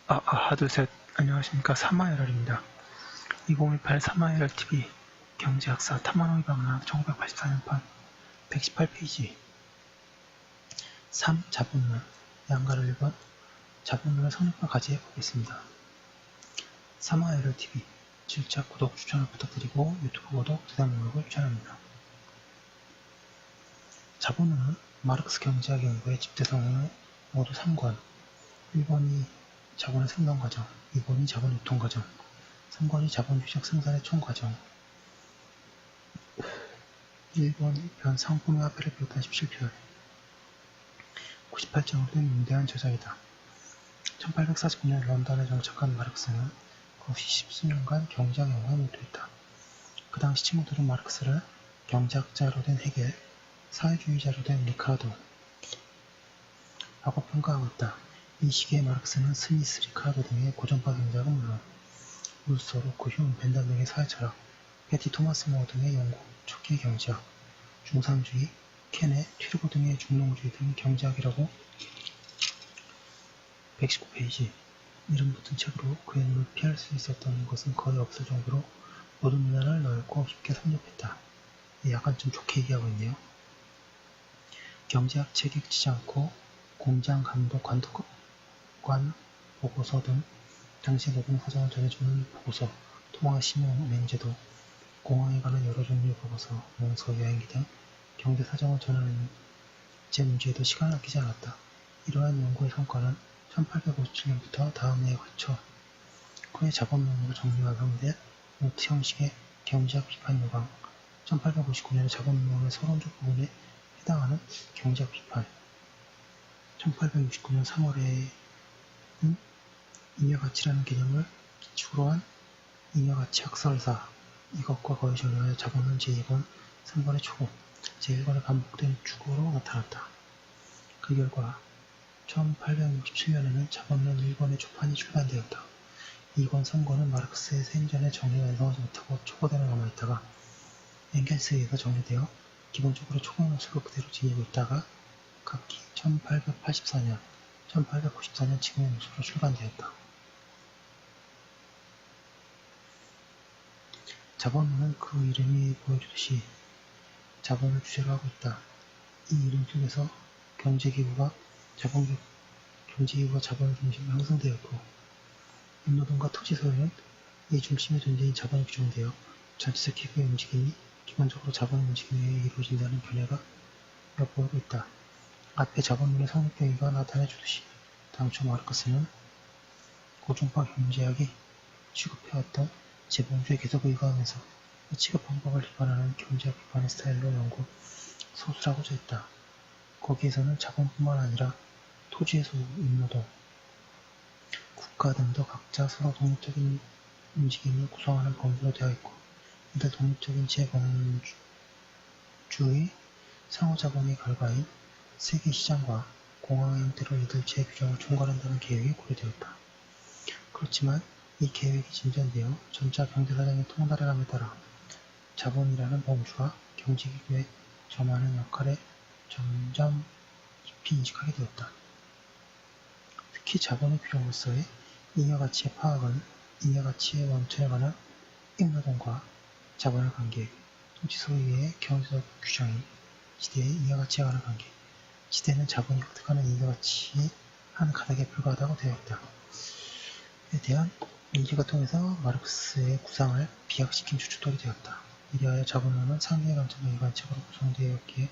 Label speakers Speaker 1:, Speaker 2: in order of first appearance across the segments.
Speaker 1: 하둘셋 안녕하십니까. 사마에럴입니다. 2018 사마에럴TV 경제학사 탐험의 방학 1984년판 118페이지 3. 자본론 양가를 1번 자본론의 성립과 가지해 보겠습니다. 사마에럴TV 질책, 구독, 추천을 부탁드리고 유튜브 구독, 대상 목록을 추천합니다. 자본론은 마르크스 경제학 연구의 집대성의 모두 3권 1번이 자본의 생성과정, 2번이 자본 유통과정, 3번이 자본주의적 생산의 총과정. 1번 1편 상품의 화폐를 비롯한 17편 98장으로 된 위대한 저자이다. 1849년 런던에 정착한 마르크스는 그 후시 10수년간 경제학 연구에 몰두했다. 그 당시 친구들은 마르크스를 경제학자로 된 헤겔, 사회주의자로 된 리카르도 라고 평가하고 있다. 이 시기에 마르크스는 스미스, 리카르도 등의 고전파 경제학은 물론 루소, 로크, 휴me, 벤담 등의 사회철학, 패티 토마스 모어 등의 영국 초기의 경제학, 중상주의, 켄의 튀르고 등의 중농주의 등의 경제학이라고 119페이지 이름 붙은 책으로 그의 눈을 피할 수 있었던 것은 거의 없을 정도로 모든 문화를 넓고 깊게 섭렵했다. 약간 좀 좋게 얘기하고 있네요. 경제학 책에 그치지 않고 공장 감독 관독관 보고서 등 당시 노동 사정을 전해주는 보고서, 통화 신용 은행제도, 공항에 관한 여러 종류의 보고서, 문서, 여행기 등 경제 사정을 전하는 문제에도 시간을 아끼지 않았다. 이러한 연구의 성과는 1857년부터 다음 해에 걸쳐 그의 자본론으로 정리 완성된 노트 형식의 경제학 비판 요강, 1859년의 자본론의 서론적 부분에 해당하는 경제학 비판, 1869년 3월에는 잉여가치라는 개념을 기초로 한 잉여가치 학설사, 이것과 거의 전후하여 자본론 제2권, 3권의 초급, 제1권의 반복된 축으로 나타났다. 그 결과 1867년에는 자본론 1권의 초판이 출간되었다. 2권, 3권은 마르크스의 생전에 정리 완성하지 못하고 초고대로 남아있다가 엥겔스에 의해서 정리되어 기본적으로 초급 노선을 그대로 지니고 있다가 각기 1884년, 1894년 지금의 모습으로 출간되었다. 자본론은 그 이름이 보여주듯이 자본을 주제로 하고 있다. 이 이름 속에서 경제기구가 자본을 중심으로 형성되었고 인노동과 토지 소유는 이 중심의 존재인 자본이 규정되어 전체적 기구의 움직임이 기본적으로 자본의 움직임에 의해 이루어진다는 견해가 엿보이고 있다. 앞에 자본론의 성립 경위가 나타내주듯이 당초 마르크스는 고전파 경제학이 취급해왔던 재봉주에 계속 의거하면서 이 취급 방법을 비판하는 경제학 비판의 스타일로 연구, 소술하고자 했다. 거기에서는 자본뿐만 아니라 토지의 소유, 인노동, 국가 등도 각자 서로 독립적인 움직임을 구성하는 범주로 되어 있고 이들 독립적인 재범주의 상호작용의 결과인 세계시장과 공항의 형태로 이들 재규정을 총괄한다는 계획이 고려되었다. 그렇지만 이 계획이 진전되어 점차 경제사정의 통달해감에 따라 자본이라는 범주가 경제기구에 점하는 역할에 점점 깊이 인식하게 되었다. 특히 자본의 규정으로서의 잉여가치의 파악은 잉여가치의 원천에 관한 인노동과 자본의 관계, 토지 소유의 경제적 규정인 지대의 잉여가치에 관한 관계, 지대는 자본이 획득하는 잉여가치의 한 가닥에 불과하다고 되어 있다. 에 대한 인지가 통해서 마르크스의 구상을 비약시킨 추측돌이 되었다. 이리하여 자본론은 상류의 관점의 일관책으로 구성되었기에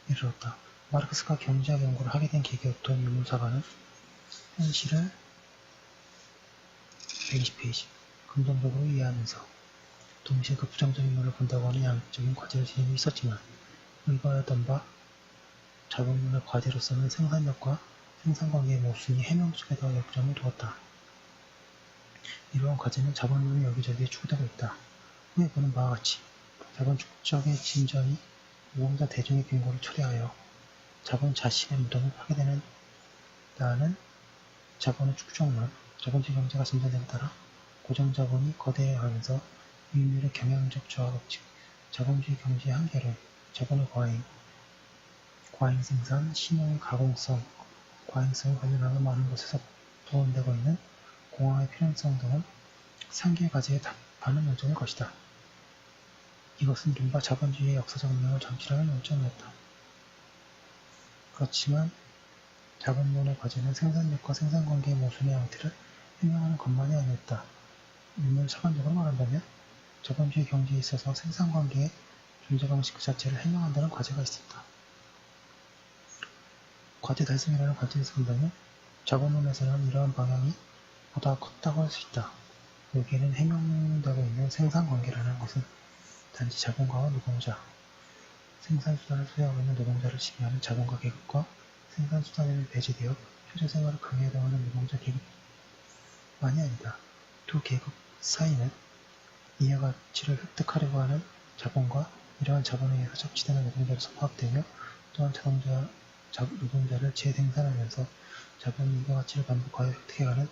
Speaker 1: 이르렀다. 마르크스가 경제학 연구를 하게 된 계기였던 유문사가는 현실을 120페이지 긍정적으로 이해하면서 동시에 그 부정적인 면을 본다고 하는 양적인 과제를 지니고 있었지만 의거하였던 바 자본론의 과제로서는 생산력과 생산관계의 모순이 해명 속에 더 역점을 두었다. 이러한 과제는 자본론이 여기저기에 추구되고 있다. 후에 보는 바와 같이 자본주의적의 진전이 노동자 대중의 빈곤을 초래하여 자본 자신의 무덤을 파괴되는다는 자본의 축적론, 자본주의 경제가 진전됨에 따라 고정자본이 거대해가면서 유인율의 경영적 저하 법칙, 자본주의 경제의 한계론, 자본의 과잉 생산, 신용의 가공성, 과잉성에 관련하는 많은 것에서 도원되고 있는 공항의 필요성 등은 상계의 과제에 답하는 요점일 것이다. 이것은 이른바 자본주의의 역사적 운명을 점치라는 요점이었다. 그렇지만 자본론의 과제는 생산력과 생산관계의 모순의 형태를 해명하는 것만이 아니었다. 인물 차관적으로 말한다면 자본주의 경제에 있어서 생산관계의 존재 방식 그 자체를 해명한다는 과제가 있었다. 과제 달성이라는 관점에서 본다면 자본론에서는 이러한 방향이 보다 컸다고 할 수 있다. 여기에는 해명되고 있는 생산관계라는 것은 단지 자본가와 노동자, 생산수단을 소유하고 있는 노동자를 지배하는 자본가 계급과 생산수단에는 배제되어 효자생활을 강요해당하는 노동자 계급만이 아니다. 두 계급 사이는 이해 가치를 획득하려고 하는 자본과 이러한 자본에 의해서 착취되는 노동자로서 파악되며 또한 노동자를 재생산하면서 자본이 이해 가치를 반복하여 획득해가는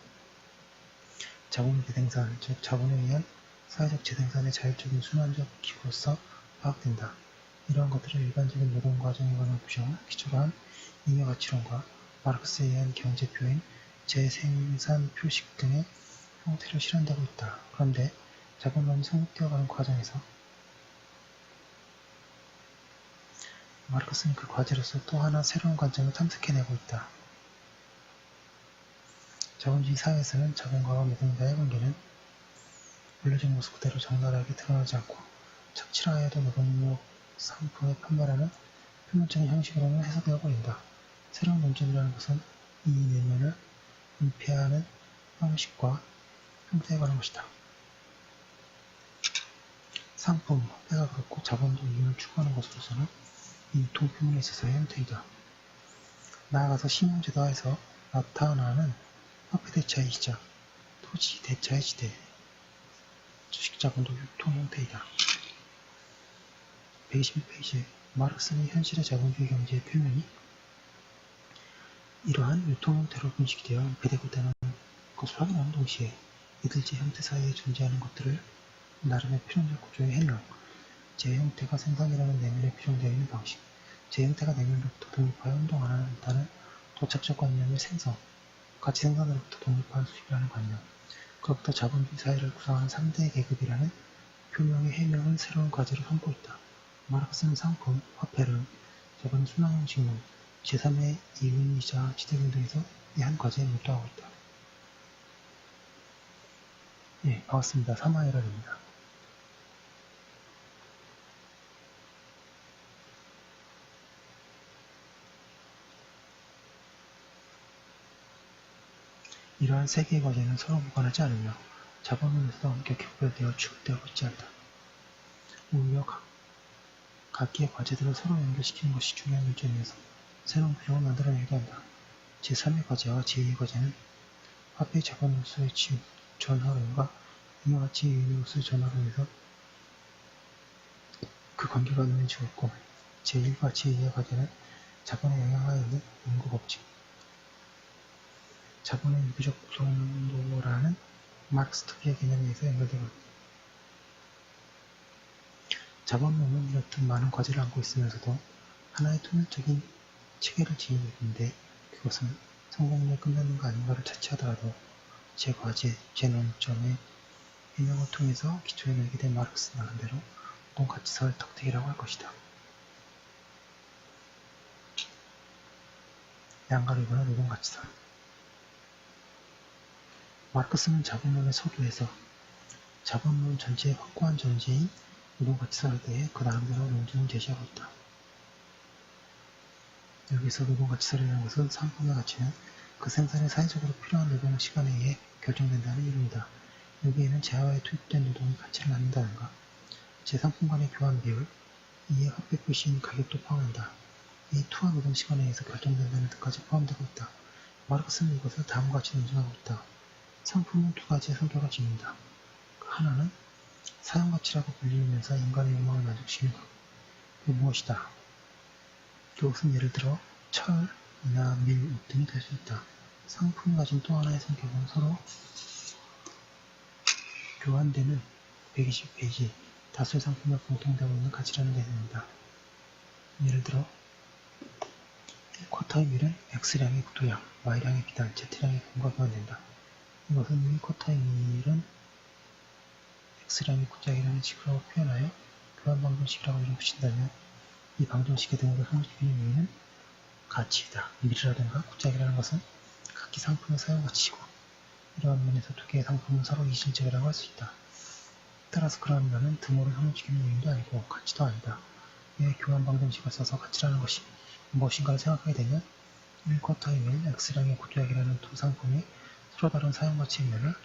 Speaker 1: 자본 재생산, 즉 자본에 의한 사회적 재생산의 자율적인 순환적 기구로서 파악된다. 이러한 것들을 일반적인 노동과정에 관한 규정을 기초로 한 잉여가치론과 마르크스에 의한 경제표인 재생산 표식 등의 형태를 실현되고 있다. 그런데 자본론이 성립되어가는 과정에서 마르크스는 그 과제로서 또 하나 새로운 관점을 탐색해내고 있다. 자본주의 사회에서는 자본가와 노동자의 관계는 원래적 모습 그대로 적나라하게 드러나지 않고 착취를 하여도 노동력 상품을 판매하는 표면적인 형식으로는 해석되어 버린다. 새로운 논점이라는 것은 이 내면을 은폐하는 형식과 형태에 관한 것이다. 상품, 화폐가 그렇고 자본도 이윤을 추구하는 것으로서는 이 유통표면에 있어서의 형태이다. 나아가서 신용제도화에서 나타나는 화폐 대차의 시작, 토지 대차의 지대, 주식자본도 유통 형태이다. 121페이지 마르크스는 현실의 자본주의 경제의 표면이 이러한 유통 형태로 분식이 되어 은폐되고 있다는 것을 확인하는 동시에 이들제 형태 사이에 존재하는 것들을 나름의 필연적 구조의 해명, 제 형태가 생산이라는 내면에 규정되어 있는 방식, 제 형태가 내면으로부터 독립하여 운동 안 한다는 도착적 관념의 생성, 가치 생산으로부터 독립한 수입이라는 관념, 그로부터 자본주의 사회를 구성하는 3대 계급이라는 표명의 해명을 새로운 과제로 삼고 있다. 마르크스는 상품, 화폐를 자본의 순환 형식론, 제3의 이윤이자 지대균 등에서 이 한 과제에 몰두하고 있다. 예, 반갑습니다. 3화에러입니다. 이러한 세 개의 과제는 서로 무관하지 않으며 자본론에서도 엄격히 구별되어 취급되고 있지 않다. 오히려 각기의 과제들을 서로 연결시키는 것이 중요한 요점이어서 새로운 규정을 만들어내기도 한다. 제3의 과제와 제2의 과제는 화폐의 자본으로서의 전환론과 잉여가치의 유인으로서의 전환론에서 그 관계가 논해지고 있고 제1과 제2의 과제는 자본에 영향하여 있는 인구법칙, 자본의 유기적 구성도라는 마르크스 특유의 개념에 의해서 연결되고 있다. 자본론은 이렇듯 많은 과제를 안고 있으면서도 하나의 통일적인 체계를 지니고 있는데 그것은 성공리에 끝나는 거 아닌가를 차치하더라도 제 과제, 제 논점의 해명을 통해서 기초에 내게 된 마르크스 나름대로 노동가치사의 덕택이라고 할 것이다. 양가르이거나 노동가치사 마르크스는 자본론의 서두에서 자본론 전체의 확고한 전제인 노동가치사에 대해 그 나름대로 논증을 제시하고 있다. 여기서 노동가치사라는 것은 상품의 가치는 그 생산에 사회적으로 필요한 노동 시간에 의해 결정된다는 이론이다. 여기에는 재화에 투입된 노동이 가치를 낳는다든가 제3품 간의 교환 비율, 이에 화폐 표시인 가격도 포함한다. 이 투하 노동 시간에 의해서 결정된다는 뜻까지 포함되고 있다. 마르크스는 이것을 다음과 같이 논증하고 있다. 상품은 두 가지의 성격을 지닌다. 그 하나는 사용가치라고 불리면서 인간의 욕망을 만족시키는 것. 그 무엇이다? 그것은 예를 들어 철이나 밀, 옷 등이 될 수 있다. 상품이 가진 또 하나의 성격은 서로 교환되는 120페이지 다수의 상품에 공통되고 있는 가치라는 개념이다. 예를 들어 1쿼터의 밀은 X량의 구도량, Y량의 비단, Z량의 근과 교환된다. 이것은 1쿼터의 밀은 X량의 구도량이라는 식으로 표현하여 교환 방정식이라고 이름 붙인다면 이 방정식의 등으로 성립되는 요인은 가치이다. 밀이라든가 구짝이라는 것은 각기 상품의 사용가치이고 이러한 면에서 두 개의 상품은 서로 이질적이라고 할 수 있다. 따라서 그러한 면은 등호를 성립시키는 요인도 아니고 가치도 아니다. 왜 교환 방정식을 써서 가치라는 것이 무엇인가를 생각하게 되면 1쿼터의 밀, X량의 구조약이라는 두 상품이 서로 다른 사용가치의 면을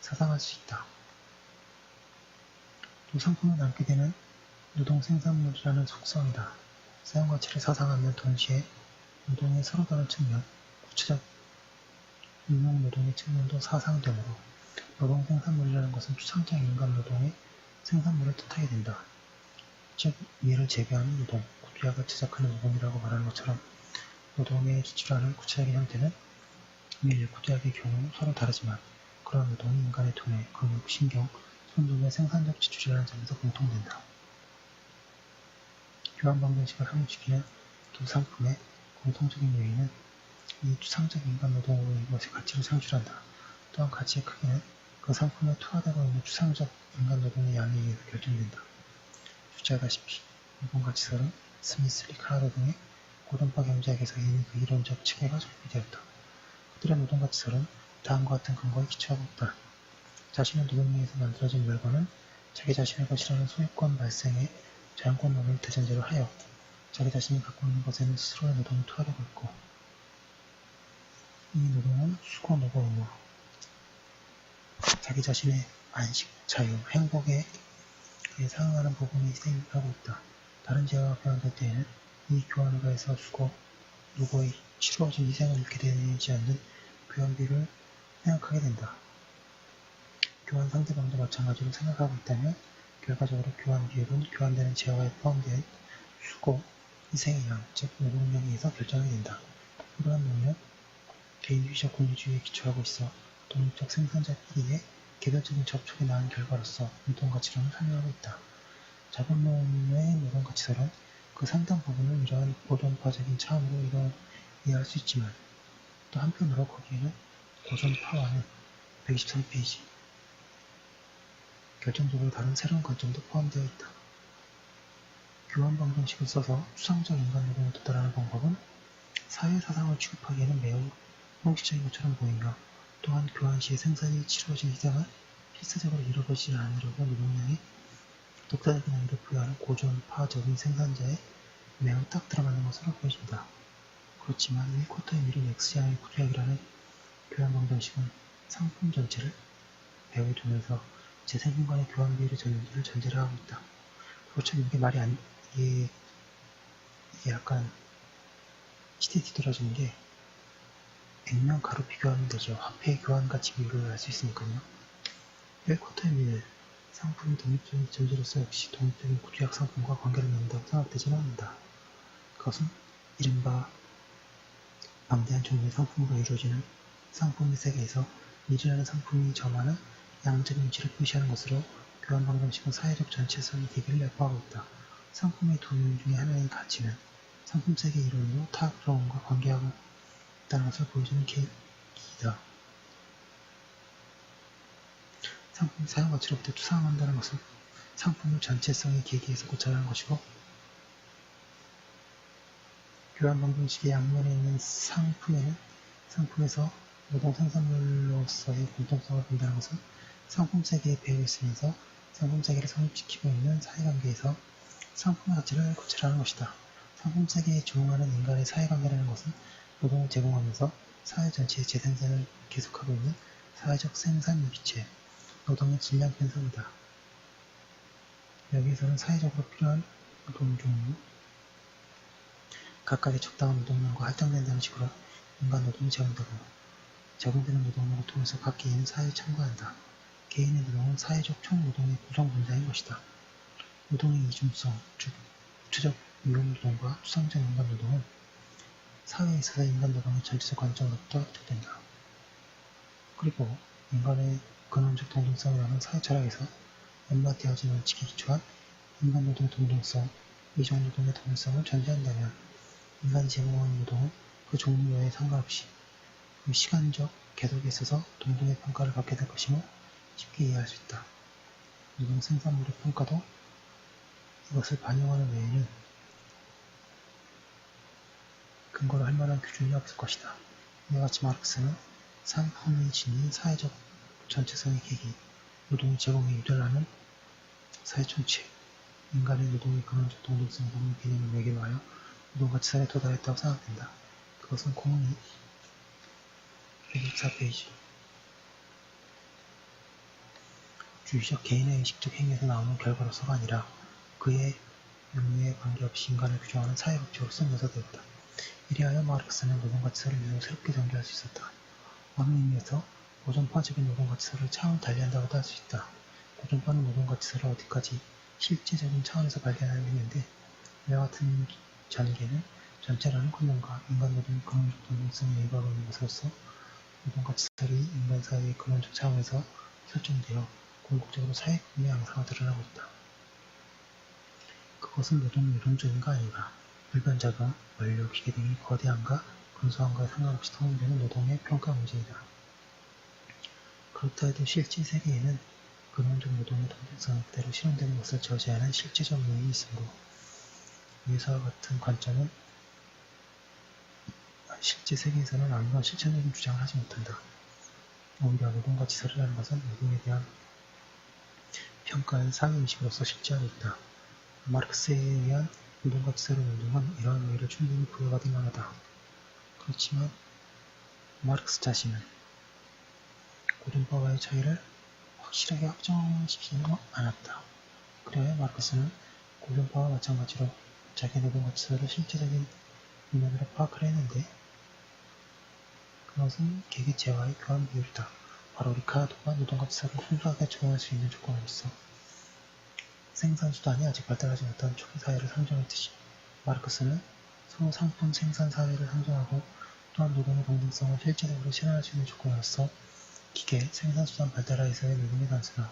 Speaker 1: 사상할 수 있다. 두 상품을 남게 되는 노동 생산물이라는 속성이다. 사용가치를 사상하면 동시에 노동의 서로 다른 측면, 구체적 인용 노동의 측면도 사상되므로 노동 생산물이라는 것은 추상적 인간 노동의 생산물을 뜻하게 된다. 즉, 밀을 재배하는 노동, 구두약을 제작하는 노동이라고 말하는 것처럼 노동에 기출하는 구체적인 형태는 밀, 구두약의 경우 서로 다르지만 그러한 노동이 인간의 두뇌, 근육, 신경, 손 등의 생산적 지출이라는 점에서 공통된다. 교환 방정식을 성립시키는 두 상품의 공통적인 요인은 이 추상적 인간 노동으로 이것의 가치를 창출한다. 또한 가치의 크기는 그 상품에 투하되고 있는 추상적 인간 노동의 양에 의해서 결정된다. 주제하다시피 노동가치설은 스미스, 리카르도 등의 고전파 경제학에서 이미 그 이론적 체계가 정비되었다. 그들의 노동가치설은 다음과 같은 근거에 기초하고 있다. 자신의 노동력에서 만들어진 물건은 자기 자신의 것이라는 소유권 발생에 저양권론을 대전제로 하여 자기 자신이 갖고 있는 것에는 스스로의 노동이 투하되고 있고 이 노동은 수고, 노고, 의무, 자기 자신의 안식, 자유, 행복에 상응하는 부분에 희생하고 있다. 다른 제어가 교환될 때에는 이 교환을 가해서 수고, 노고의 치루어진 희생을 잃게 되지 않는 교환비를 생각하게 된다. 교환 상대방도 마찬가지로 생각하고 있다면 결과적으로 교환비율은 교환되는 제어에 포함된 수고, 희생의 양, 즉 노동량에 의해서 결정이 된다. 이러한 논리는 개인주의적 권리주의에 기초하고 있어 독립적 생산자끼리의 개별적인 접촉에 낳은 결과로서 노동가치론을 설명하고 있다. 자본론의 노동가치설은 그 상당 부분을 이러한 고전파적인 차원으로 이해할 수 있지만 또 한편으로 거기에는 고전파와는 123페이지 결정적으로 다른 새로운 관점도 포함되어 있다. 교환 방정식을 써서 추상적 인간 노동을 도달하는 방법은 사회 사상을 취급하기에는 매우 형식적인 것처럼 보이며 또한 교환 시에 생산이 치루어진 희생을 필사적으로 잃어버리지 않으려고 노동량에 독자적인 의미를 부여하는 고전파적인 생산자에 매우 딱 들어맞는 것으로 보여진다. 그렇지만 1쿼터의 밀은 X양의 구조약이라는 교환 방정식은 상품 전체를 배후에 두면서 재생품 간의 교환 비율의 전제를 전제를 하고 있다. 그렇죠. 이게 약간 시대에 뒤떨어지는 게 액면 가로 비교하면 되죠. 화폐의 교환 가치 비율을 알 수 있으니까요. 1쿼터의 밀 상품이 독립적인 전제로서 역시 독립적인 구조약 상품과 관계를 맺는다고 생각되지는 않는다. 그것은 이른바 방대한 종류의 상품으로 이루어지는 상품의 세계에서 밀이라는 상품이 점하는 양적인 위치를 표시하는 것으로 교환 방정식은 사회적 전체성의 대비를 내포하고 있다. 상품의 두 요인 중에 하나인 가치는 상품 세계 이론으로 타악론과 관계하고 있다는 것을 보여주는 계기이다. 상품의 사용가치로부터 추상한다는 것은 상품의 전체성의 계기에서 고찰하는 것이고 교환 방정식의 양면에 있는 상품에서 노동 생산물로서의 공통성을 본다는 것은 상품 세계에 배어 있으면서 상품 세계를 성립시키고 있는 사회관계에서 상품의 가치를 고찰하는 것이다. 상품 세계에 적응하는 인간의 사회관계라는 것은 노동을 제공하면서 사회 전체의 재생산을 계속하고 있는 사회적 생산 유기체, 노동의 질량 편성이다. 여기에서는 사회적으로 필요한 노동 종류, 각각의 적당한 노동량과 할당된다는 식으로 인간 노동이 제공되고 적용되는 노동력을 통해서 각 개인은 사회에 참가한다. 개인의 노동은 사회적 총노동의 구성 분자인 것이다. 노동의 이중성, 즉 구체적 유형노동과 추상적 인간 노동은 사회에 있어서 인간 노동의 전체적 관점으로부터 획득된다. 그리고 인간의 근원적 동등성이라는 사회 철학에서 연마되어진 원칙에 기초한 인간 노동의 동등성, 이종 노동의 동등성을 전제한다면 인간이 제공하는 노동은 그 종류에 상관없이 그 시간적 계속에 있어서 동등의 평가를 받게 될 것임을 쉽게 이해할 수 있다. 노동 생산물의 평가도 이것을 반영하는 외에는 근거로 할 만한 기준이 없을 것이다. 이와 같이 마르크스는 산품이 지닌 사회적 전체성의 계기, 노동의 제공에 유도하는 사회 전체, 인간의 노동의 근원적 동등성 부분 개념을 매개로 하여 노동가치선에 도달했다고 생각된다. 그것은 고문이 164페이지 주의적 개인의 의식적 행위에서 나오는 결과로서가 아니라 그의 명예에 관계없이 인간을 규정하는 사회법칙으로서 묘사되었다. 이리하여 마르크스는 노동가치선을 매우 새롭게 전개할 수 있었다. 어느 의미에서 고전파적인 노동가치선을 차원 달리한다고도 할 수 있다. 고전파는 노동가치선을 어디까지 실제적인 차원에서 발견하려 했는데 이와 같은 전개는 전체라는커녕과 인간 노동의 근원적 동등성에 일가하고 있는 것으로서 노동가치설이 인간 사회의 근원적 차원에서 설정되어 궁극적으로 사회금의 양상을 드러나고 있다. 그것은 노동이 유동적인가 아닌가, 일반자금, 원료, 기계 등이 거대함과 근소함과에 상관없이 통용되는 노동의 평가 문제이다. 그렇다 해도 실제 세계에는 근원적 노동의 동등성이 그대로 실현되는 것을 저지하는 실제적 요인이 있으므로 위에서와 같은 관점은 실제 세계에서는 아무런 실천적인 주장을 하지 못한다. 오히려 노동가치설이라는 것은 노동에 대한 평가의 사회의식으로서 실제하고 있다. 마르크스에 의한 노동가치설의 운동은 이러한 의의를 충분히 부여받을 만하다. 그렇지만 마르크스 자신은 고전파와의 차이를 확실하게 확정시키지는 않았다. 그래야 마르크스는 고전파와 마찬가지로 자기의 노동가치설을 실제적인 의미로 파악을 했는데 그것은 계기체와의 교환 비율이다. 바로 리카르도가 노동가치설을 순수하게 적용할 수 있는 조건으로서 생산수단이 아직 발달하지 못한 초기 사회를 상정했듯이 마르크스는 소상품 생산 사회를 상정하고 또한 노동의 동등성을 실제적으로 실현할 수 있는 조건으로서 기계, 생산수단 발달하에서의 노동의 단순화,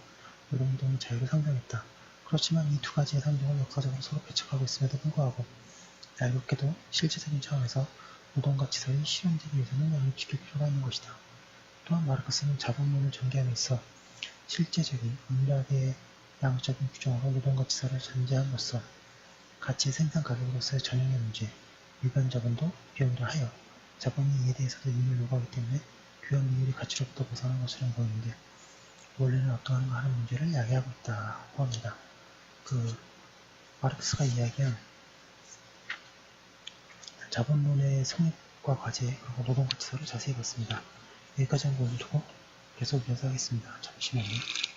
Speaker 1: 노동운동의 자유를 상정했다. 그렇지만 이 두 가지의 상정은 역사적으로 서로 배척하고 있음에도 불구하고 얄궂게도 실제적인 차원에서 노동가치설이 실현되기 위해서는 양립시킬 필요가 있는 것이다. 또한 마르크스는 자본론을 전개함에 있어 실제적인 인류학의 양적인 규정으로 노동가치설을 전제함으로써 가치의 생산 가격으로서의 전형의 문제, 일반 자본도 비용을 하여 자본의 이에 대해서도 이익을 요구하기 때문에 교환 비율이 가치로부터 벗어난 것처럼 보이는데 원래는 어떠한가 하는 문제를 야기하고 있다고 합니다. 마르크스가 이야기한 자본론의 성립과 과제, 그리고 노동가치설을 자세히 봤습니다. 여기까지 한 번 두고 계속 이어서 하겠습니다. 잠시만요.